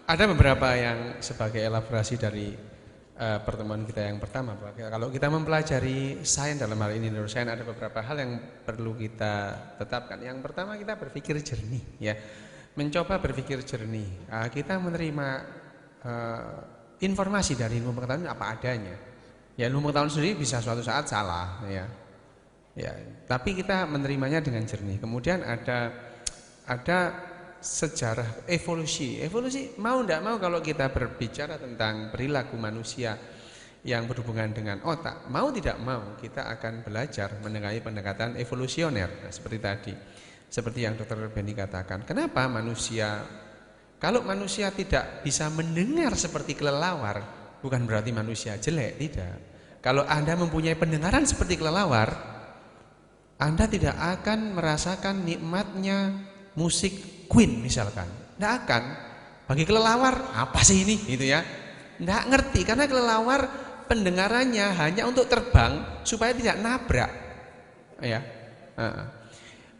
ada beberapa yang sebagai elaborasi dari pertemuan kita yang pertama, bahwa kalau kita mempelajari sains dalam hal ini neuroscience, ada beberapa hal yang perlu kita tetapkan. Yang pertama, kita berpikir jernih, ya, mencoba berpikir jernih. Kita menerima informasi dari ilmu pengetahuan apa adanya. Ya, ilmu pengetahuan sendiri bisa suatu saat salah, ya. Ya, tapi kita menerimanya dengan jernih. Kemudian ada sejarah evolusi. Evolusi mau tidak mau kalau kita berbicara tentang perilaku manusia yang berhubungan dengan otak, mau tidak mau kita akan belajar mengenai pendekatan evolusioner. Nah, seperti tadi, seperti yang Dr. Benny katakan. Kenapa manusia, kalau manusia tidak bisa mendengar seperti kelelawar, bukan berarti manusia jelek, tidak. Kalau Anda mempunyai pendengaran seperti kelelawar, Anda tidak akan merasakan nikmatnya musik Queen misalkan. Tidak akan. Bagi kelelawar, apa sih ini? Gitu ya. Tidak ngerti, karena kelelawar pendengarannya hanya untuk terbang supaya tidak nabrak. Ya.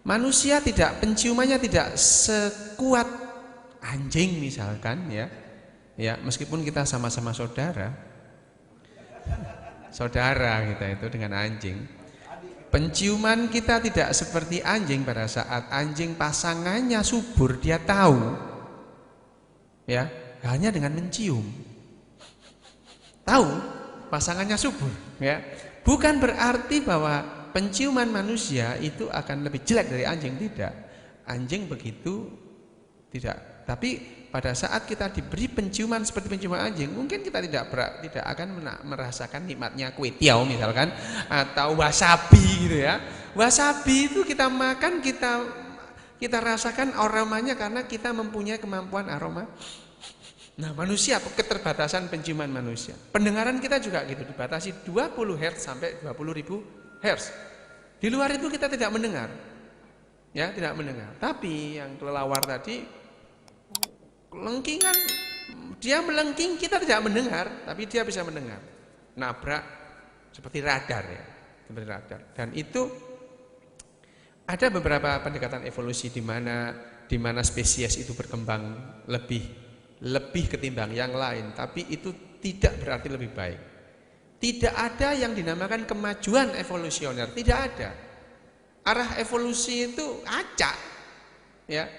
Manusia tidak, penciumannya tidak sekuat anjing misalkan, ya. Ya, meskipun kita sama-sama saudara. Saudara kita itu dengan anjing. Penciuman kita tidak seperti anjing. Pada saat anjing pasangannya subur, dia tahu, ya, hanya dengan mencium. Tahu pasangannya subur, ya. Bukan berarti bahwa penciuman manusia itu akan lebih jelek dari anjing, tidak. Anjing begitu tidak. Tapi pada saat kita diberi penciuman seperti penciuman anjing, mungkin kita tidak akan merasakan nikmatnya kue tiaw misalkan, atau wasabi gitu ya. Wasabi itu kita makan, kita rasakan aromanya karena kita mempunyai kemampuan aroma. Nah, manusia, keterbatasan penciuman manusia. Pendengaran kita juga gitu, dibatasi 20 Hz sampai 20.000 Hz. Di luar itu kita tidak mendengar. Ya, tidak mendengar. Tapi yang kelelawar tadi, lengkingan, dia melengking, kita tidak mendengar, tapi dia bisa mendengar. Nabrak seperti radar, ya, seperti radar. Dan itu ada beberapa pendekatan evolusi di mana spesies itu berkembang lebih ketimbang yang lain, tapi itu tidak berarti lebih baik. Tidak ada yang dinamakan kemajuan evolusioner, tidak ada. Arah evolusi itu acak, ya.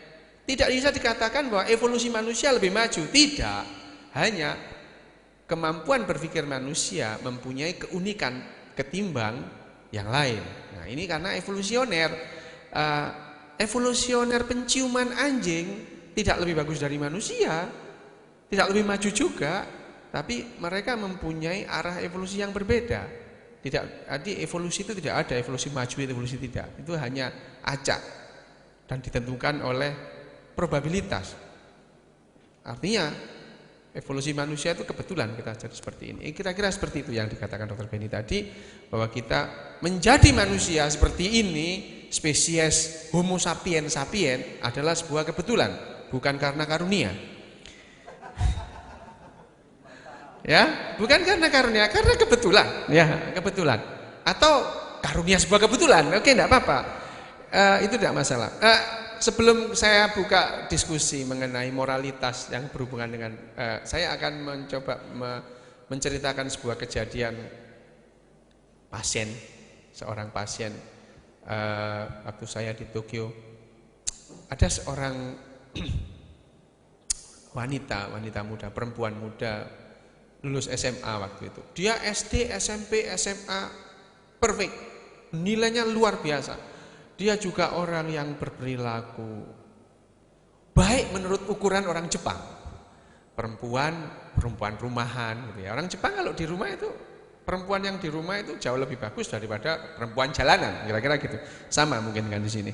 Tidak bisa dikatakan bahwa evolusi manusia lebih maju, tidak. Hanya kemampuan berpikir manusia mempunyai keunikan ketimbang yang lain. Nah, ini karena evolusioner. Evolusioner penciuman anjing tidak lebih bagus dari manusia, tidak lebih maju juga, tapi mereka mempunyai arah evolusi yang berbeda. Tidak, jadi evolusi itu tidak ada, evolusi maju, evolusi tidak. Itu hanya acak dan ditentukan oleh probabilitas. Artinya evolusi manusia itu kebetulan kita jadi seperti ini. Kira-kira seperti itu yang dikatakan Dr. Benny tadi, bahwa kita menjadi manusia seperti ini, spesies Homo sapiens sapiens, adalah sebuah kebetulan, bukan karena karunia. Ya, bukan karena karunia, karena kebetulan, ya, kebetulan. Atau karunia sebuah kebetulan, oke, enggak apa-apa. Itu tidak masalah. Sebelum saya buka diskusi mengenai moralitas yang berhubungan dengan, saya akan mencoba menceritakan sebuah kejadian pasien, seorang pasien waktu saya di Tokyo. Ada seorang wanita muda, perempuan muda, lulus SMA waktu itu. Dia SD, SMP, SMA perfect, nilainya luar biasa. Dia juga orang yang berperilaku baik menurut ukuran orang Jepang. Perempuan rumahan gitu ya. Orang Jepang kalau di rumah itu, perempuan yang di rumah itu jauh lebih bagus daripada perempuan jalanan, kira-kira gitu. Sama mungkin dengan di sini.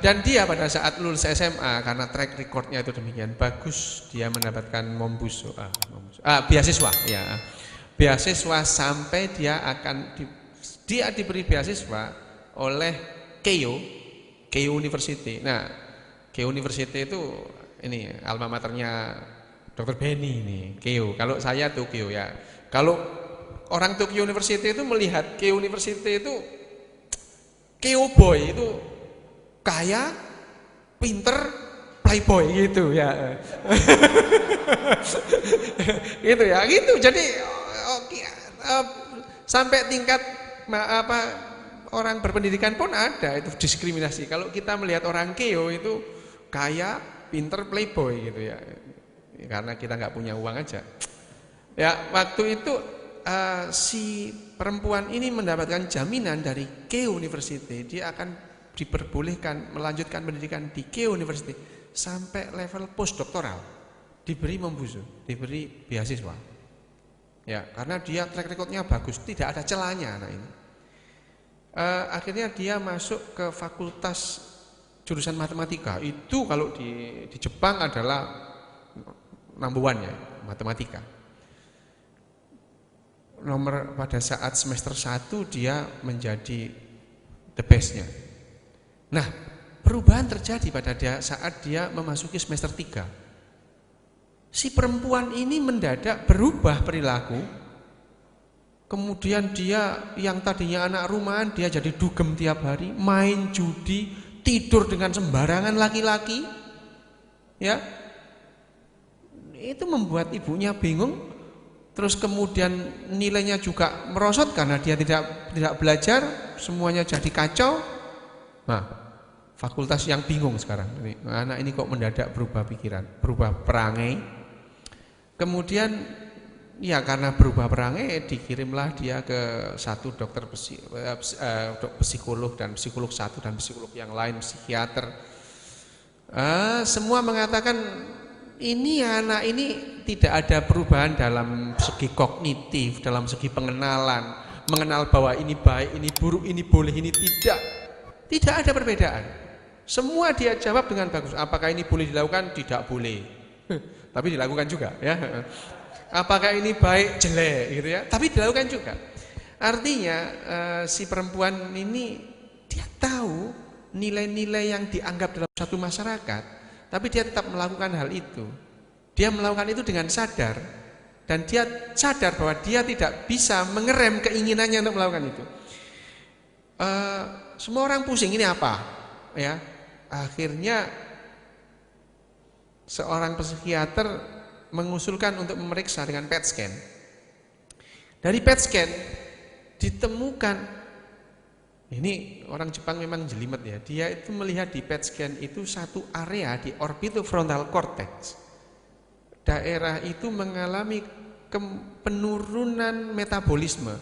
Dan dia pada saat lulus SMA, karena track recordnya itu demikian bagus, dia mendapatkan beasiswa, ya. Beasiswa sampai dia diberi beasiswa oleh Keio University. Nah, Keio University itu ini alma maternya Dr. Benny ini, Keio. Kalau saya Tokyo, ya. Kalau orang Tokyo University itu melihat Keio University itu Keio boy itu kaya, pinter, playboy gitu ya. Gitu ya, gitu. Jadi sampai tingkat orang berpendidikan pun ada itu diskriminasi. Kalau kita melihat orang keo itu kaya, pinter, playboy gitu ya. Karena kita nggak punya uang aja. Ya, waktu itu si perempuan ini mendapatkan jaminan dari Keio University, dia akan diperbolehkan melanjutkan pendidikan di Keio University sampai level postdoktoral, diberi membusu, diberi beasiswa. Ya, karena dia track recordnya bagus, tidak ada celahnya anak ini. Akhirnya dia masuk ke fakultas jurusan matematika. Itu kalau di Jepang adalah number one ya, matematika. Nomor pada saat semester 1 dia menjadi the bestnya. Nah, perubahan terjadi pada saat dia memasuki semester 3. Si perempuan ini mendadak berubah perilaku. Kemudian dia yang tadinya anak rumahan, dia jadi dugem tiap hari, main judi, tidur dengan sembarangan laki-laki. Ya. Itu membuat ibunya bingung. Terus kemudian nilainya juga merosot karena dia tidak belajar, semuanya jadi kacau. Nah, fakultas yang bingung sekarang. Anak ini kok mendadak berubah pikiran, berubah perangai. Kemudian ya karena berubah perangai dikirimlah dia ke satu dokter psikolog dan psikolog satu dan psikolog yang lain, psikiater. Semua mengatakan ini anak ini tidak ada perubahan dalam segi kognitif, dalam segi pengenalan, mengenal bahwa ini baik, ini buruk, ini boleh, ini tidak. Tidak ada perbedaan. Semua dia jawab dengan bagus. Apakah ini boleh dilakukan? Tidak boleh. Tapi dilakukan juga, ya. Apakah ini baik? Jelek, gitu ya. Tapi dilakukan juga. Artinya si perempuan ini dia tahu nilai-nilai yang dianggap dalam satu masyarakat, tapi dia tetap melakukan hal itu. Dia melakukan itu dengan sadar, dan dia sadar bahwa dia tidak bisa mengerem keinginannya untuk melakukan itu. Semua orang pusing, ini apa? Ya, akhirnya seorang psikiater mengusulkan untuk memeriksa dengan PET scan. Dari PET scan ditemukan, ini orang Jepang memang jelimet ya. Dia itu melihat di PET scan itu satu area di orbitofrontal cortex. Daerah itu mengalami penurunan metabolisme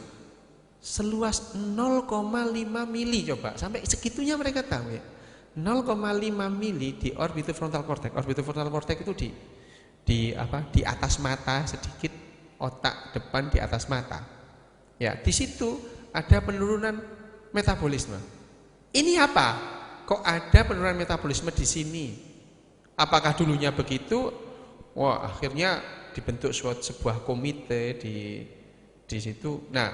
seluas 0,5 mili, coba sampai segitunya mereka tahu ya. 0,5 mili di orbitofrontal cortex. Orbitofrontal cortex itu di atas mata sedikit, otak depan di atas mata. Ya, di situ ada penurunan metabolisme. Ini apa? Kok ada penurunan metabolisme di sini? Apakah dulunya begitu? Wah, akhirnya dibentuk sebuah komite di situ. Nah,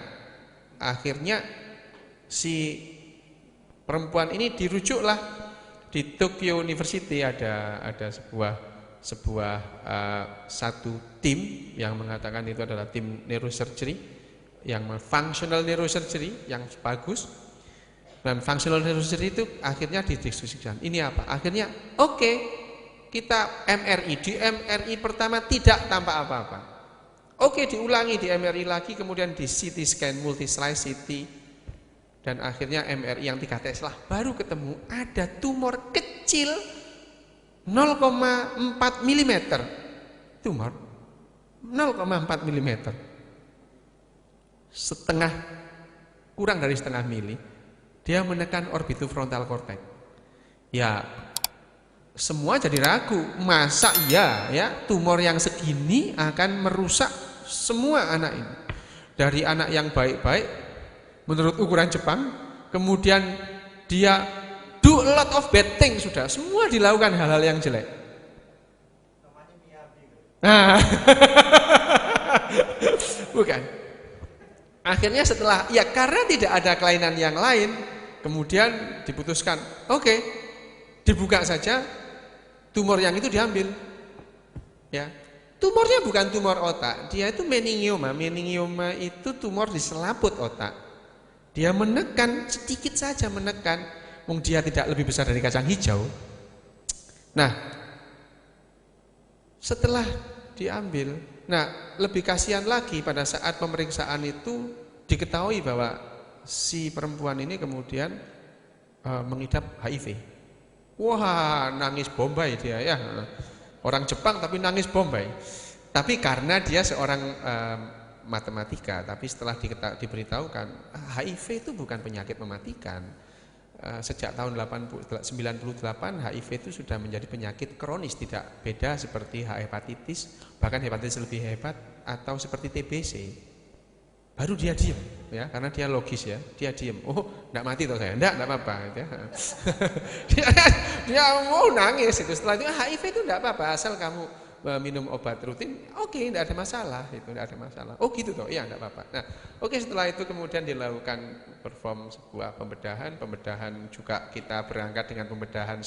akhirnya si perempuan ini dirujuklah di Tokyo University, ada sebuah satu tim yang mengatakan itu adalah tim neurosurgery, yang functional neurosurgery yang bagus. Dan functional neurosurgery itu akhirnya didiskusikan. Ini apa? Akhirnya oke, kita MRI. Di MRI pertama tidak tampak apa-apa. Oke, diulangi di MRI lagi, kemudian di CT scan, multi slice CT, dan akhirnya MRI yang 3T lah baru ketemu ada tumor kecil 0,4 mm. Tumor 0,4 mm. Kurang dari setengah mili. Dia menekan orbitofrontal cortex. Ya, semua jadi ragu, masa iya ya tumor yang segini akan merusak semua anak ini. Dari anak yang baik-baik menurut ukuran Jepang, kemudian dia do a lot of bad things, sudah semua dilakukan hal-hal yang jelek. Nah, bukan. Akhirnya setelah ya karena tidak ada kelainan yang lain, kemudian diputuskan, oke, dibuka saja. Tumor yang itu diambil, ya. Tumornya bukan tumor otak, dia itu meningioma. Meningioma itu tumor di selaput otak. Dia menekan sedikit saja, menekan, dia tidak lebih besar dari kacang hijau. Nah, Setelah diambil, nah lebih kasihan lagi pada saat pemeriksaan itu diketahui bahwa si perempuan ini kemudian mengidap HIV. Wah, nangis Bombay dia ya. Orang Jepang tapi nangis Bombay. Tapi karena dia seorang matematika, tapi setelah diberitahukan HIV itu bukan penyakit mematikan. Sejak tahun 98 HIV itu sudah menjadi penyakit kronis, tidak beda seperti hepatitis, bahkan hepatitis lebih hebat atau seperti TBC. Baru dia diem ya, karena dia logis ya, dia diem. Oh, enggak mati toh saya, enggak apa-apa ya. dia mau nangis itu. Setelah itu HIV itu enggak apa-apa asal kamu minum obat rutin, oke, enggak ada masalah, itu enggak ada masalah. Oh gitu toh, iya enggak apa-apa. Nah, oke, setelah itu kemudian dilakukan perform sebuah pembedahan juga kita berangkat dengan pembedahan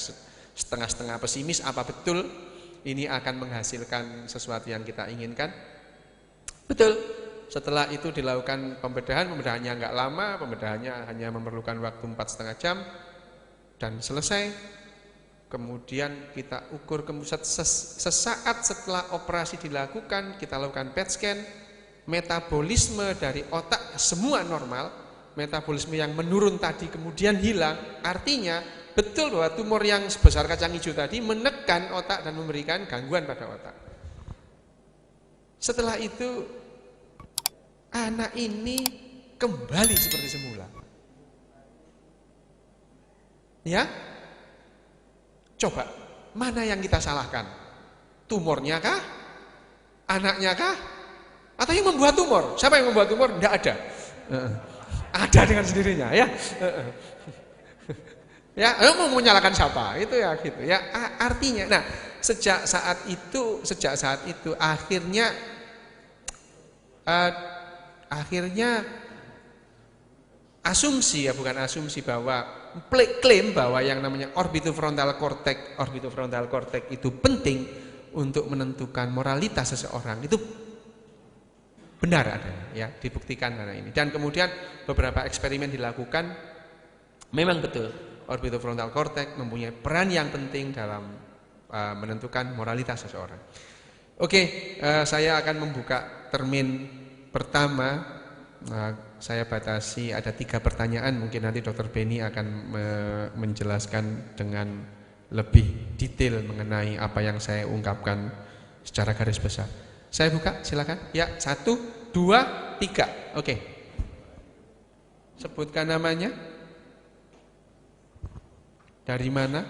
setengah-setengah pesimis, apa betul ini akan menghasilkan sesuatu yang kita inginkan? Betul. Setelah itu dilakukan pembedahannya enggak lama, pembedahannya hanya memerlukan waktu 4,5 jam dan selesai. Kemudian kita ukur sesaat setelah operasi dilakukan, kita lakukan PET scan, metabolisme dari otak semua normal, metabolisme yang menurun tadi kemudian hilang, artinya betul bahwa tumor yang sebesar kacang hijau tadi menekan otak dan memberikan gangguan pada otak. Setelah itu anak ini kembali seperti semula. Ya? Coba, mana yang kita salahkan? Tumornya kah? Anaknya kah? Atau yang membuat tumor? Siapa yang membuat tumor? Tidak ada. Ada dengan sendirinya, ya. Ya, mau menyalahkan siapa? Itu ya gitu. Ya, artinya, nah, sejak saat itu akhirnya asumsi ya, bukan asumsi, bahwa klaim bahwa yang namanya orbitofrontal cortex itu penting untuk menentukan moralitas seseorang itu benar adanya ya, dibuktikan karena ini. Dan kemudian beberapa eksperimen dilakukan, memang betul orbitofrontal cortex mempunyai peran yang penting dalam menentukan moralitas seseorang. Oke, saya akan membuka termin pertama. Saya batasi ada 3 pertanyaan, mungkin nanti Dr. Beni akan menjelaskan dengan lebih detail mengenai apa yang saya ungkapkan secara garis besar. Saya buka, silakan. Ya, 1, 2, 3. Oke. Sebutkan namanya. Dari mana?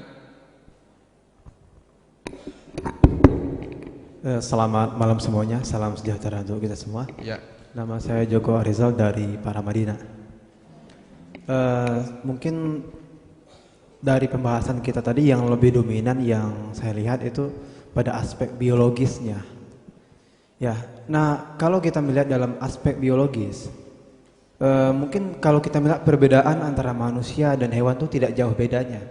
Selamat malam semuanya, salam sejahtera untuk kita semua. Ya. Nama saya Joko Arizal dari Paramadina. Mungkin dari pembahasan kita tadi yang lebih dominan yang saya lihat itu pada aspek biologisnya. Ya, nah kalau kita melihat dalam aspek biologis, mungkin kalau kita melihat perbedaan antara manusia dan hewan itu tidak jauh bedanya.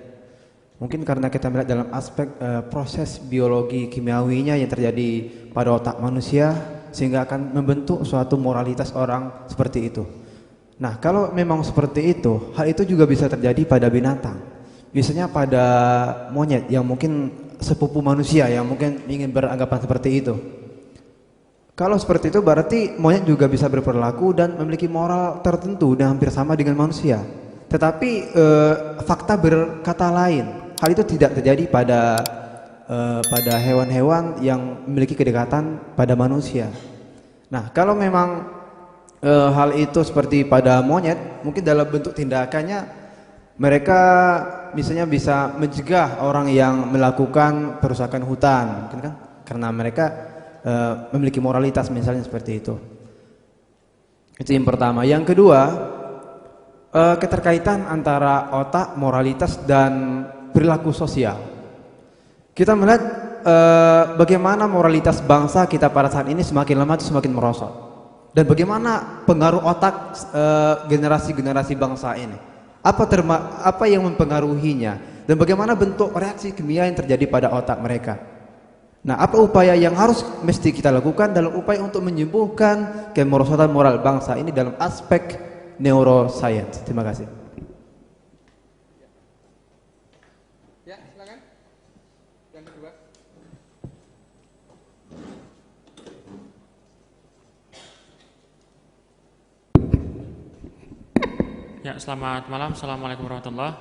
Mungkin karena kita melihat dalam aspek proses biologi kimiawinya yang terjadi pada otak manusia, sehingga akan membentuk suatu moralitas orang seperti itu. Nah, kalau memang seperti itu, hal itu juga bisa terjadi pada binatang. Biasanya pada monyet yang mungkin sepupu manusia, yang mungkin ingin beranggapan seperti itu. Kalau seperti itu berarti monyet juga bisa berperilaku dan memiliki moral tertentu dan hampir sama dengan manusia. Tetapi fakta berkata lain. Hal itu tidak terjadi pada hewan-hewan yang memiliki kedekatan pada manusia. Nah, kalau memang hal itu seperti pada monyet, mungkin dalam bentuk tindakannya mereka misalnya bisa mencegah orang yang melakukan perusakan hutan, mungkin kan karena mereka memiliki moralitas misalnya seperti itu. Itu yang pertama. Yang kedua, keterkaitan antara otak, moralitas dan perilaku sosial. Kita melihat bagaimana moralitas bangsa kita pada saat ini semakin lama itu semakin merosot. Dan bagaimana pengaruh otak generasi-generasi bangsa ini. Apa yang mempengaruhinya dan bagaimana bentuk reaksi kimia yang terjadi pada otak mereka. Nah, apa upaya yang mesti kita lakukan dalam upaya untuk menyembuhkan kemerosotan moral bangsa ini dalam aspek neuroscience. Terima kasih. Ya, selamat malam. Assalamualaikum warahmatullahi.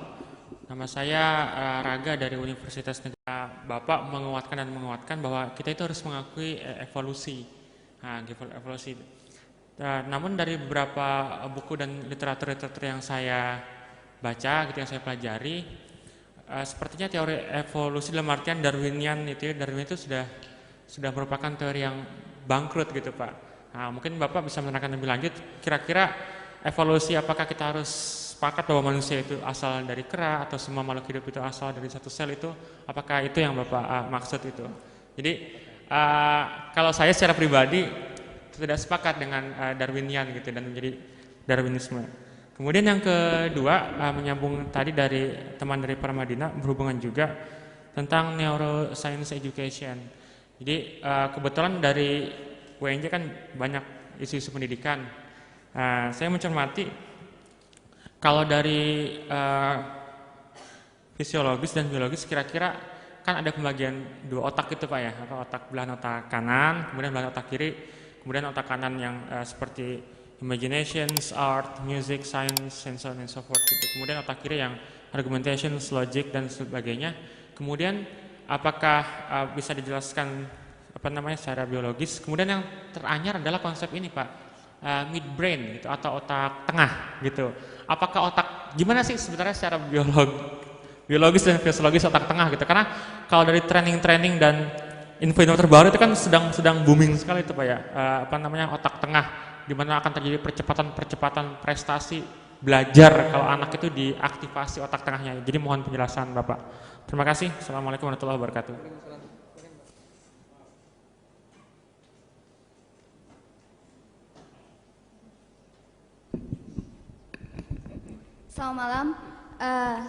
Nama saya Raga dari Universitas Negeri. Bapak menguatkan bahwa kita itu harus mengakui evolusi. Nah, evolusi. Namun dari beberapa buku dan literatur yang saya baca, gitu yang saya pelajari, sepertinya teori evolusi dalam artian Darwinian itu sudah merupakan teori yang bangkrut gitu Pak. Nah, mungkin Bapak bisa menerangkan lebih lanjut. Kira-kira evolusi apakah kita harus sepakat bahwa manusia itu asal dari kera atau semua makhluk hidup itu asal dari satu sel itu? Apakah itu yang Bapak maksud itu? Jadi kalau saya secara pribadi tidak sepakat dengan Darwinian gitu dan menjadi Darwinisme. Kemudian yang kedua, menyambung tadi dari teman dari Paramadina berhubungan juga tentang neuroscience education. Jadi kebetulan dari UNJ kan banyak isu-isu pendidikan. Saya mencermati kalau dari fisiologis dan biologis kira-kira kan ada pembagian dua otak itu Pak ya, otak belahan otak kanan, kemudian belahan otak kiri, kemudian otak kanan yang seperti imaginations, art, music, science, and so on and so forth gitu. Kemudian otak kiri yang argumentations, logic dan sebagainya. Kemudian apakah bisa dijelaskan secara biologis? Kemudian yang teranyar adalah konsep ini Pak. Midbrain gitu atau otak tengah gitu. Apakah gimana sih sebenarnya secara biologis dan fisiologis otak tengah gitu? Karena kalau dari training dan info terbaru itu kan sedang booming sekali itu Pak ya. Otak tengah di mana akan terjadi percepatan prestasi belajar kalau anak itu diaktifasi otak tengahnya. Jadi mohon penjelasan Bapak. Terima kasih. Assalamualaikum warahmatullahi wabarakatuh. Selamat malam,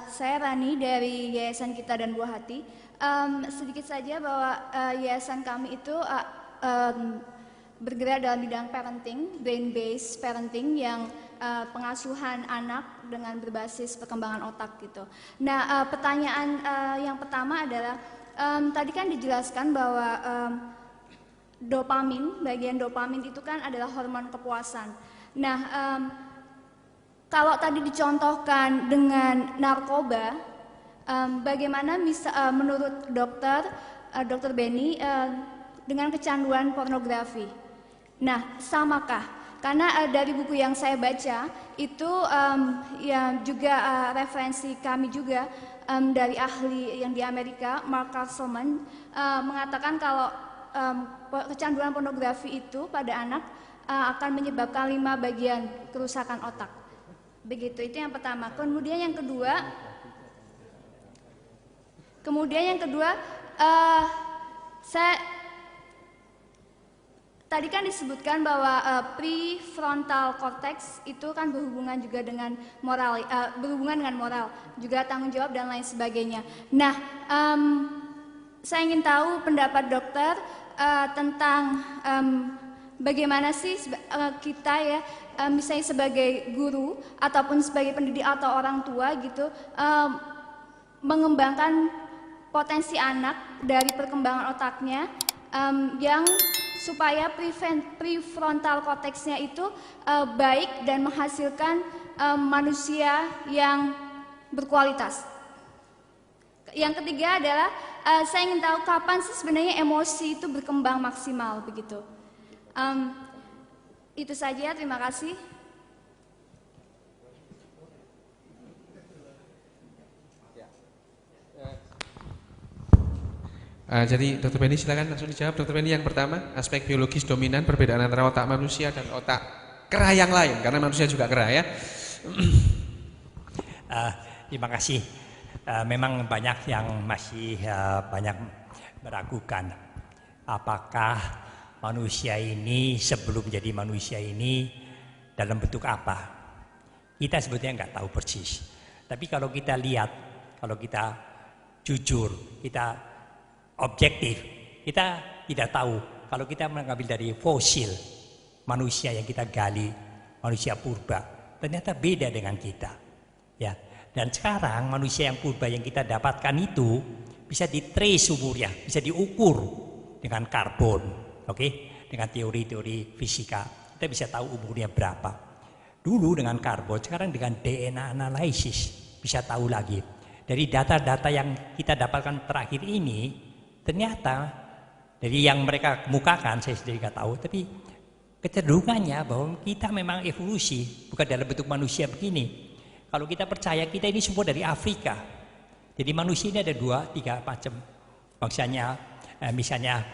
saya Rani dari Yayasan Kita dan Buah Hati. Sedikit saja bahwa yayasan kami itu bergerak dalam bidang parenting, brain-based parenting yang pengasuhan anak dengan berbasis perkembangan otak gitu. Nah, pertanyaan yang pertama adalah tadi kan dijelaskan bahwa bagian dopamin itu kan adalah hormon kepuasan. Nah, kalau tadi dicontohkan dengan narkoba, bagaimana menurut dokter Benny dengan kecanduan pornografi? Nah, samakah? Karena dari buku yang saya baca itu ya juga referensi kami juga dari ahli yang di Amerika, Mark Castleman, mengatakan kalau kecanduan pornografi itu pada anak akan menyebabkan 5 bagian kerusakan otak. Begitu, itu yang pertama. Kemudian yang kedua, tadi kan disebutkan bahwa prefrontal cortex itu kan berhubungan juga dengan moral, juga tanggung jawab dan lain sebagainya. Nah, saya ingin tahu pendapat dokter tentang bagaimana sih kita ya, misalnya sebagai guru ataupun sebagai pendidik atau orang tua gitu, mengembangkan potensi anak dari perkembangan otaknya yang supaya prefrontal cortexnya itu baik dan menghasilkan manusia yang berkualitas. Yang ketiga adalah saya ingin tahu kapan sih sebenarnya emosi itu berkembang maksimal begitu. Itu saja, terima kasih. Jadi Dr. Benny silakan langsung dijawab. Dr. Benny yang pertama, aspek biologis dominan perbedaan antara otak manusia dan otak kera yang lain, karena manusia juga kera ya. Terima kasih. Memang banyak yang masih banyak meragukan apakah manusia ini sebelum jadi manusia ini dalam bentuk apa. Kita sebetulnya nggak tahu persis. Tapi kalau kita lihat, kalau kita jujur, kita objektif, kita tidak tahu. Kalau kita mengambil dari fosil manusia yang kita gali, manusia purba, ternyata beda dengan kita. Ya. Dan sekarang manusia yang purba yang kita dapatkan itu bisa di-trace umurnya, bisa diukur dengan karbon. Oke, dengan teori-teori fisika kita bisa tahu umurnya berapa. Dulu dengan karbon, sekarang dengan DNA analisis bisa tahu lagi. Dari data-data yang kita dapatkan terakhir ini, ternyata dari yang mereka kemukakan, saya sendiri nggak tahu, tapi kecenderungannya bahwa kita memang evolusi, bukan dalam bentuk manusia begini. Kalau kita percaya kita ini semua dari Afrika, jadi manusia ini ada 2-3 macam bangsanya, misalnya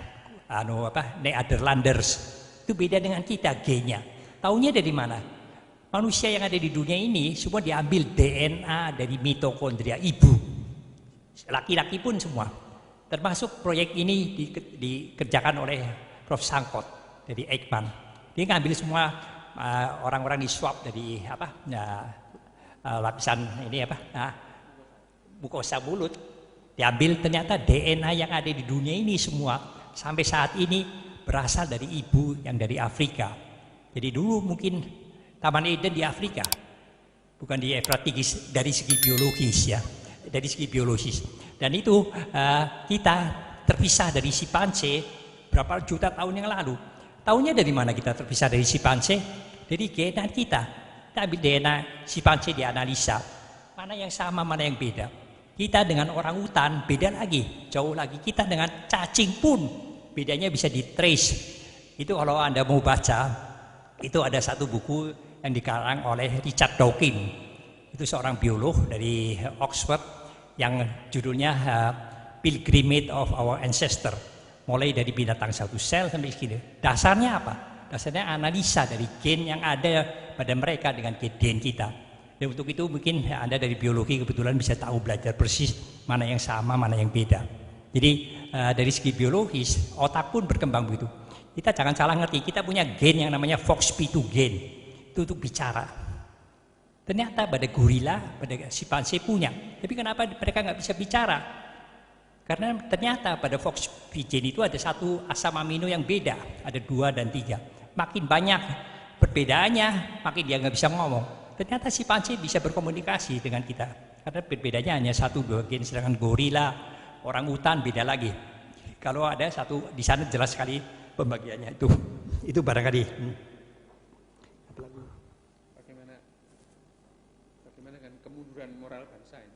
Nederlanders, itu beda dengan kita gennya. Taunya dari mana? Manusia yang ada di dunia ini semua diambil DNA dari mitokondria ibu. Laki-laki pun semua. Termasuk proyek ini dikerjakan oleh Prof. Sangkot dari Eijkman. Dia ngambil semua orang-orang di swab dari lapisan ini mukosa mulut. Diambil ternyata DNA yang ada di dunia ini semua sampai saat ini berasal dari ibu yang dari Afrika. Jadi dulu mungkin Taman Eden di Afrika, bukan di Efratigis dari segi biologis ya, dari segi biologis. Dan itu kita terpisah dari simpanse berapa juta tahun yang lalu. Tahunya dari mana kita terpisah dari simpanse? Dari DNA kita. Kita ambil DNA simpanse dianalisa, mana yang sama, mana yang beda. Kita dengan orang hutan beda lagi, jauh lagi. Kita dengan cacing pun bedanya bisa di-trace. Itu kalau Anda mau baca, itu ada satu buku yang dikarang oleh Richard Dawkins. Itu seorang biolog dari Oxford yang judulnya Pilgrimage of Our Ancestor. Mulai dari binatang satu sel sampai segini. Dasarnya apa? Dasarnya analisa dari gen yang ada pada mereka dengan gen kita. Dan untuk itu mungkin Anda dari biologi kebetulan bisa tahu belajar persis mana yang sama, mana yang beda. Jadi dari segi biologis, otak pun berkembang begitu. Kita jangan salah ngerti, kita punya gen yang namanya FOXP2 gen. Itu untuk bicara. Ternyata pada gorila, pada simpanse punya. Tapi kenapa mereka nggak bisa bicara? Karena ternyata pada FOXP gene itu ada satu asam amino yang beda. Ada 2 dan 3. Makin banyak perbedaannya, makin dia nggak bisa ngomong. Ternyata simpanse bisa berkomunikasi dengan kita. Karena perbedaannya hanya 1-2 gen. Sedangkan gorila, orang hutan beda lagi. Kalau ada satu, di sana jelas sekali pembagiannya itu. Itu barangkali. Bagaimana dengan kemunduran moral bangsa ini?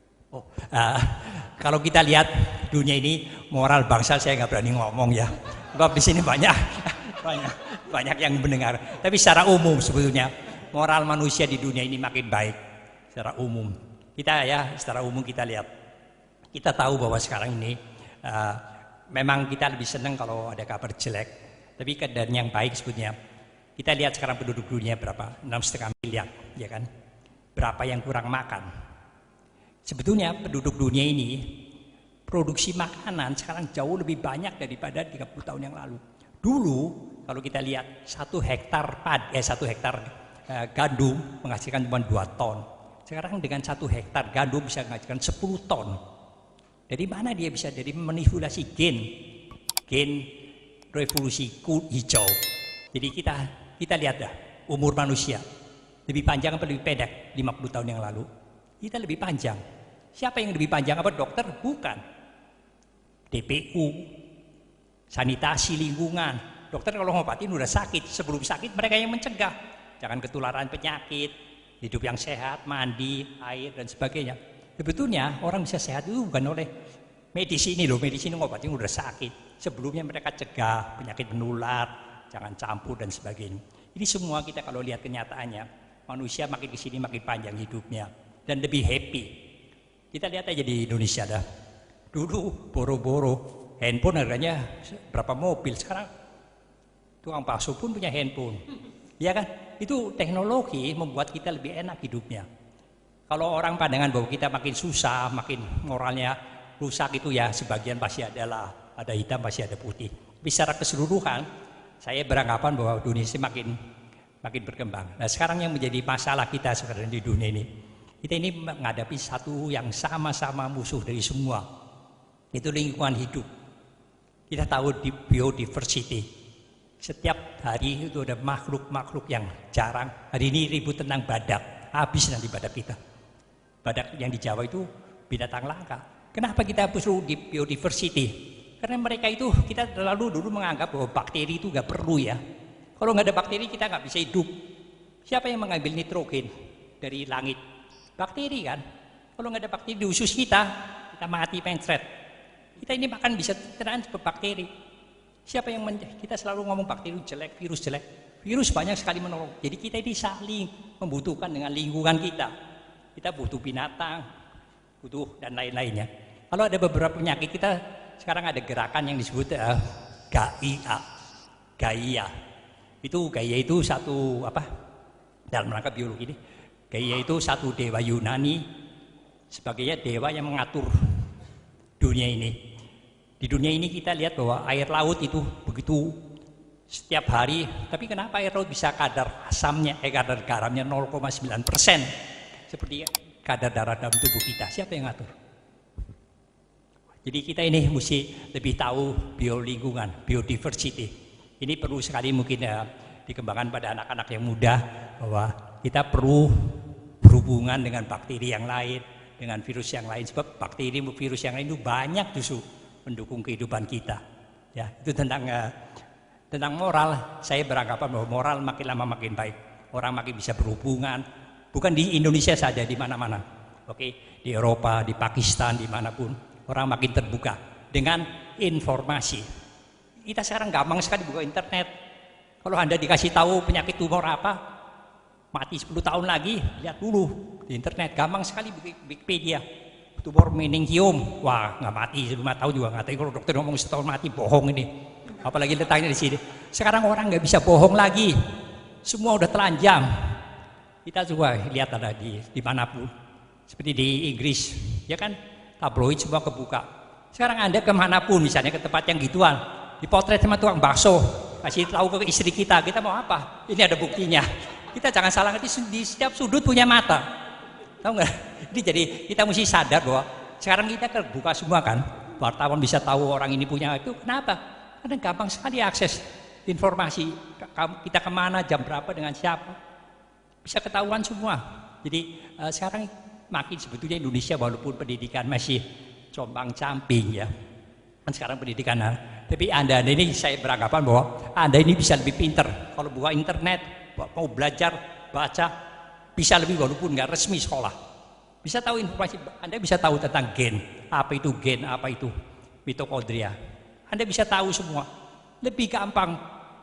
Kalau kita lihat dunia ini moral bangsa saya nggak berani ngomong ya. Sebab di sini banyak yang mendengar. Tapi secara umum sebetulnya moral manusia di dunia ini makin baik secara umum. Secara umum kita lihat. Kita tahu bahwa sekarang ini memang kita lebih senang kalau ada kabar jelek. Tapi keadaan yang baik sebetulnya. Kita lihat sekarang penduduk dunia berapa? 6,5 miliar, ya kan? Berapa yang kurang makan? Sebetulnya penduduk dunia ini produksi makanan sekarang jauh lebih banyak daripada 30 tahun yang lalu. Dulu kalau kita lihat 1 hektar gandum menghasilkan cuma 2 ton. Sekarang dengan 1 hektar gandum bisa menghasilkan 10 ton. Dari mana dia bisa? Dari manipulasi gen revolusi hijau. Jadi kita lihat dah umur manusia lebih panjang atau lebih pendek 50 tahun yang lalu. Kita lebih panjang. Siapa yang lebih panjang? Apa dokter? Bukan. DPU, sanitasi lingkungan. Dokter kalau ngobatin udah sakit, sebelum sakit mereka yang mencegah. Jangan ketularan penyakit, hidup yang sehat, mandi, air dan sebagainya. Sebetulnya orang bisa sehat itu bukan oleh medis ini loh, medis ini ngobatin udah sakit. Sebelumnya mereka cegah penyakit menular, jangan campur dan sebagainya. Ini semua kita kalau lihat kenyataannya, manusia makin kesini makin panjang hidupnya dan lebih happy. Kita lihat aja di Indonesia dah. Dulu boro-boro handphone harganya berapa mobil, sekarang tukang bakso pun punya handphone. Ya kan? Itu teknologi membuat kita lebih enak hidupnya. Kalau orang pandangan bahwa kita makin susah, makin moralnya rusak itu ya sebagian pasti adalah ada hitam pasti ada putih. Tapi secara keseluruhan saya beranggapan bahwa Indonesia makin berkembang. Nah sekarang yang menjadi masalah kita sekarang di dunia ini, kita ini menghadapi satu yang sama-sama musuh dari semua, itu lingkungan hidup. Kita tahu di biodiversity, setiap hari itu ada makhluk-makhluk yang jarang. Hari ini ribut tentang badak, habis nanti badak kita. Badak yang di Jawa itu binatang langka. Kenapa kita perlu di biodiversity? Karena mereka itu kita dulu menganggap bahwa bakteri itu nggak perlu ya. Kalau nggak ada bakteri kita nggak bisa hidup. Siapa yang mengambil nitrogen dari langit? Bakteri kan? Kalau nggak ada bakteri di usus kita mati mencret. Kita ini makan bisa terkena bakteri. Siapa yang kita selalu ngomong bakteri jelek, virus jelek. Virus banyak sekali menolong. Jadi kita ini saling membutuhkan dengan lingkungan kita. Kita butuh binatang, butuh dan lain-lainnya. Kalau ada beberapa penyakit kita sekarang ada gerakan yang disebut Gaia. Gaia itu satu dalam rangka biologi ini. Gaia itu satu dewa Yunani sebagainya dewa yang mengatur dunia ini. Di dunia ini kita lihat bahwa air laut itu begitu setiap hari, tapi kenapa air laut bisa kadar kadar garamnya 0,9%? Seperti kadar darah dalam tubuh kita. Siapa yang ngatur? Jadi kita ini mesti lebih tahu biolingkungan, biodiversity. Ini perlu sekali mungkin dikembangkan pada anak-anak yang muda bahwa kita perlu berhubungan dengan bakteri yang lain, dengan virus yang lain. Sebab bakteri, virus yang lain itu banyak justru mendukung kehidupan kita. Ya, itu tentang moral. Saya beranggapan bahwa moral makin lama makin baik. Orang makin bisa berhubungan. Bukan di Indonesia saja, di mana-mana. Oke, di Eropa, di Pakistan, dimanapun orang makin terbuka dengan informasi. Kita sekarang gampang sekali buka internet. Kalau Anda dikasih tahu penyakit tumor apa, mati 10 tahun lagi, lihat dulu di internet. Gampang sekali Wikipedia. Tumor meningium, wah nggak mati 5 tahun juga nggak tahu. Kalau dokter ngomong setahun mati, bohong ini. Apalagi letaknya di sini. Sekarang orang nggak bisa bohong lagi. Semua udah telanjang. Kita juga lihat ada di manapun. Seperti di Inggris, ya kan? Tabloid semua kebuka. Sekarang Anda kemanapun, misalnya ke tempat yang gituan, dipotret sama tukang bakso, kasih tahu ke istri kita mau apa? Ini ada buktinya. Kita jangan salah ngerti, di setiap sudut punya mata. Tahu nggak? Jadi kita mesti sadar bahwa sekarang kita terbuka semua kan. Wartawan bisa tahu orang ini punya itu. Kenapa? Karena gampang sekali akses informasi. Kita kemana, jam berapa, dengan siapa. Bisa ketahuan semua. Jadi sekarang makin sebetulnya Indonesia walaupun pendidikan masih compang-camping ya. Kan sekarang pendidikan. Tapi Anda ini saya beranggapan bahwa Anda ini bisa lebih pinter. Kalau buka internet, mau belajar, baca, bisa lebih walaupun nggak resmi sekolah. Bisa tahu informasi, Anda bisa tahu tentang gen, apa itu mitokondria. Anda bisa tahu semua. Lebih gampang.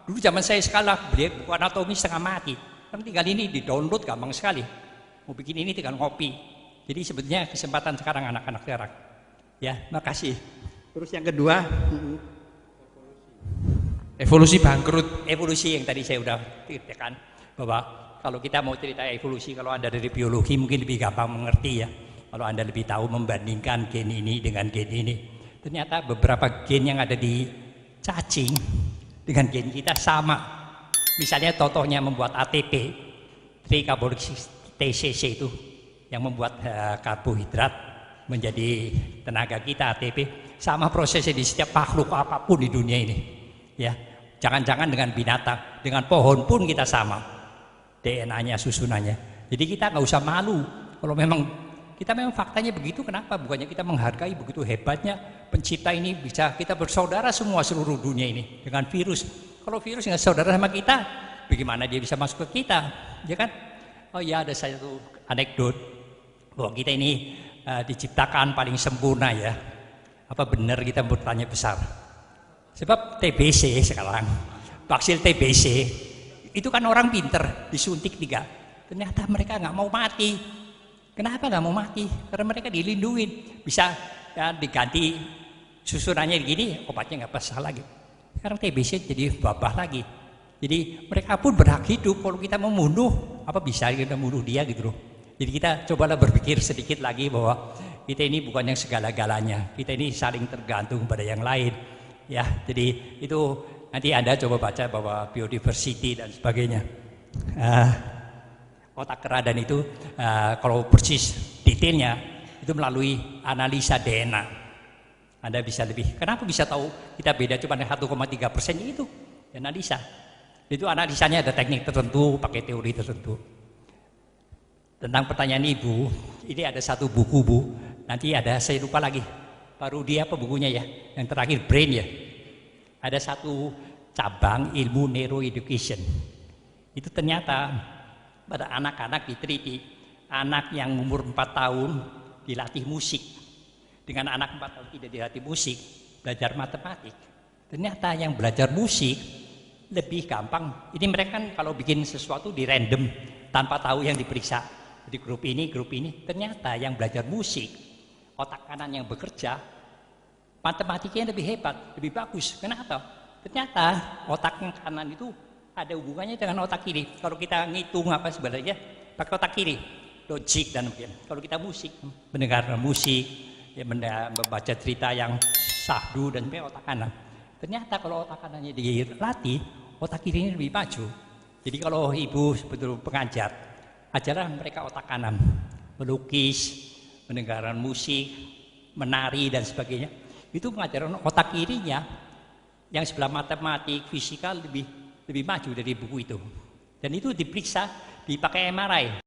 Dulu zaman saya sekolah, buku anatomi setengah mati. Kan tinggal ini di-download gampang sekali. Mau bikin ini tinggal ngopi. Jadi sebetulnya kesempatan sekarang anak-anak sekarang. Ya, makasih. Terus yang kedua, evolusi bangkrut. Evolusi yang tadi saya udah ceritakan bahwa kalau kita mau cerita evolusi, kalau Anda dari biologi mungkin lebih gampang mengerti ya. Kalau Anda lebih tahu membandingkan gen ini dengan gen ini. Ternyata beberapa gen yang ada di cacing dengan gen kita sama. Misalnya contohnya membuat ATP, TCC itu yang membuat karbohidrat menjadi tenaga kita ATP. Sama prosesnya di setiap makhluk apapun di dunia ini. Ya, jangan-jangan dengan binatang, dengan pohon pun kita sama. DNA-nya, susunannya. Jadi kita nggak usah malu. Kalau memang kita memang faktanya begitu, kenapa? Bukannya kita menghargai begitu hebatnya pencipta ini bisa kita bersaudara semua seluruh dunia ini dengan virus. Kalau virus nggak saudara sama kita, bagaimana dia bisa masuk ke kita? Ya kan? Oh ya, ada satu anekdot bahwa kita ini diciptakan paling sempurna ya. Apa benar kita bertanya besar? Sebab TBC sekarang, vaksin TBC itu kan orang pinter disuntik 3. Ternyata mereka nggak mau mati. Kenapa nggak mau mati? Karena mereka dilindungin. Bisa ya, diganti susunannya begini, obatnya nggak pasal lagi. Sekarang TBC jadi wabah lagi. Jadi mereka pun berhak hidup. Kalau kita membunuh, apa bisa kita membunuh dia gitu loh. Jadi kita cobalah berpikir sedikit lagi bahwa kita ini bukan yang segala-galanya. Kita ini saling tergantung pada yang lain. Ya, jadi itu nanti Anda coba baca bahwa biodiversity dan sebagainya. Otak keradan itu kalau persis detailnya itu melalui analisa DNA. Anda bisa lebih. Kenapa bisa tahu kita beda cuma 1,3% itu? Analisa. Itu analisanya ada teknik tertentu, pakai teori tertentu. Tentang pertanyaan Ibu, ini ada satu buku Bu. Nanti ada, saya lupa lagi. Baru dia apa bukunya ya? Yang terakhir Brain ya. Ada satu cabang ilmu neuroeducation. Itu ternyata pada anak-anak diteliti, anak yang umur 4 tahun dilatih musik, dengan anak 4 tahun tidak dilatih musik, belajar matematik. Ternyata yang belajar musik lebih gampang. Ini mereka kan kalau bikin sesuatu di random, tanpa tahu yang diperiksa. Di grup ini, ternyata yang belajar musik, otak kanan yang bekerja, matematikanya lebih hebat, lebih bagus. Kenapa? Ternyata otak yang kanan itu ada hubungannya dengan otak kiri. Kalau kita ngitung apa sebenarnya, pakai otak kiri, logik dan mungkin. Kalau kita musik, mendengar musik, ya membaca cerita yang syahdu dan otak kanan. Ternyata kalau otak kanannya dilatih, otak kirinya lebih maju. Jadi kalau ibu sebetulnya pengajar, ajarlah mereka otak kanan, melukis, mendengar musik, menari dan sebagainya. Itu pengajaran otak kirinya yang sebelah matematik, fisika lebih maju dari buku itu. Dan itu diperiksa, dipakai MRI.